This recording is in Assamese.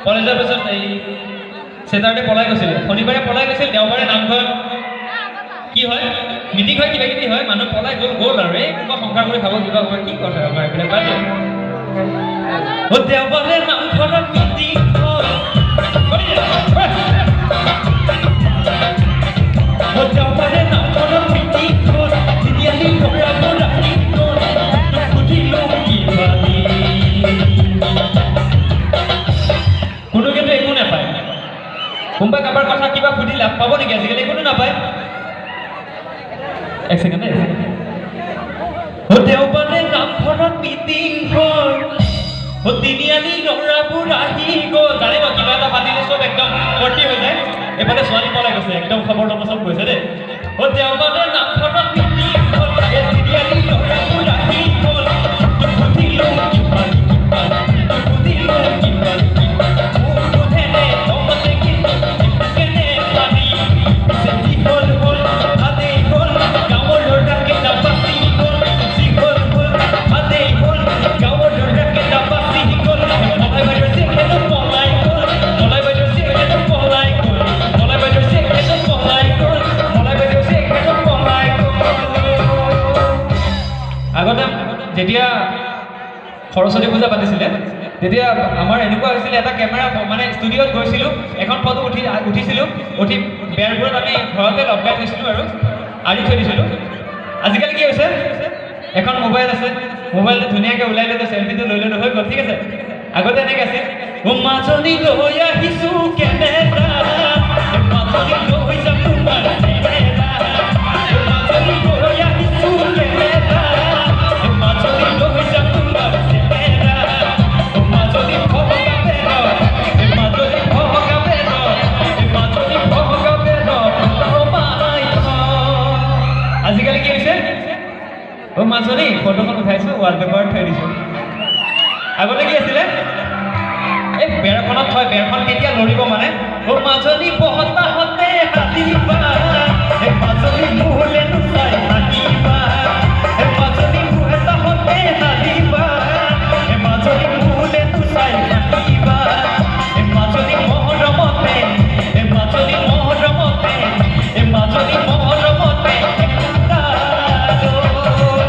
কলেজৰ পিছত এই চেটাৰডে পলাই গৈছিলে, শনিবাৰে পলাই গৈছিল, দেওবাৰে নামঘৰত কি হয় মিটিং হয়, কিবা কিবি হয়, মানুহ পলাই গ'ল আৰু এই কোনোবা সংসাৰ কৰি খাব কিবা কৰিব, কি কথা আমাৰ এইবিলাক বাদ দিয়ক। দেওবাৰে নামঘৰত মিটিং হ'ল, দেওবাৰে নামঘৰত মিটিং হ'ল, তিনিআলি ল'ৰাবোৰ আহি গ'ল, সুধিলোঁ কিবা কোনো কিন্তু একো নাপায়। কোনোবা কাৰোবাৰ কথা কিবা সুধি লাভ পাব নেকি? আজিকালি কোনো নাপায়। এক ছেকেণ্ড দেওবাৰে নামঘৰত মিটিং হ'ল, তিনিআলি ল'ৰাবোৰ আহি গ'ল, জানিব কিবা এটা পাতিলে চব একদম ভৰ্তি হৈ যায়। এইফালে ছোৱালী পলাই গৈছে, একদম খবৰ ল'ব চব গৈছে দেই। দেওবাৰে নামঘৰত মিটিং হ'ল, তিনিআলি ল'ৰাবোৰ আহি গ'ল, সুধিলোঁ কিবা সুধিলোঁ কিবা আগতে যেতিয়া সৰস্বতী পূজা পাতিছিলে তেতিয়া আমাৰ এনেকুৱা হৈছিলে, এটা কেমেৰা মানে ষ্টুডিঅ'ত গৈছিলোঁ, এখন ফটো উঠিছিলোঁ, উঠি বেৰবোৰত আমি ঘৰতে লগাই থৈছিলোঁ আৰু আঁৰি থৈ দিছিলোঁ। আজিকালি কি হৈছে, এখন মোবাইল আছে, মোবাইলটো ধুনীয়াকৈ ওলাই লৈ চেল্ফিটো লৈ লৈ হৈ গ'ল, ঠিক আছে। আগতে এনেকৈ আছিল, মাজনী লৈ আহিছোঁ কেমেৰা, মাজনী লৈ যাম তোমাৰ কেমেৰা, মাজনী লৈ আহিছোঁ কেমেৰা, মাজনী লৈ যাম তোমাৰ কেমেৰা, মাজনী ভগাবে মাজনী ভগাবে মাজনী ভগাবে আজিকালি কি হৈছে, মাজনী ফটোখন উঠাইছোঁ, ৱালপেপাৰত থৈ দিছোঁ। আগতে কি আছিলে, এই বেৰখনত থয়, বেৰখন কেতিয়া লৰিব মানে, মাজনী বহতাহতে হাতিবা, মাজনী মোলে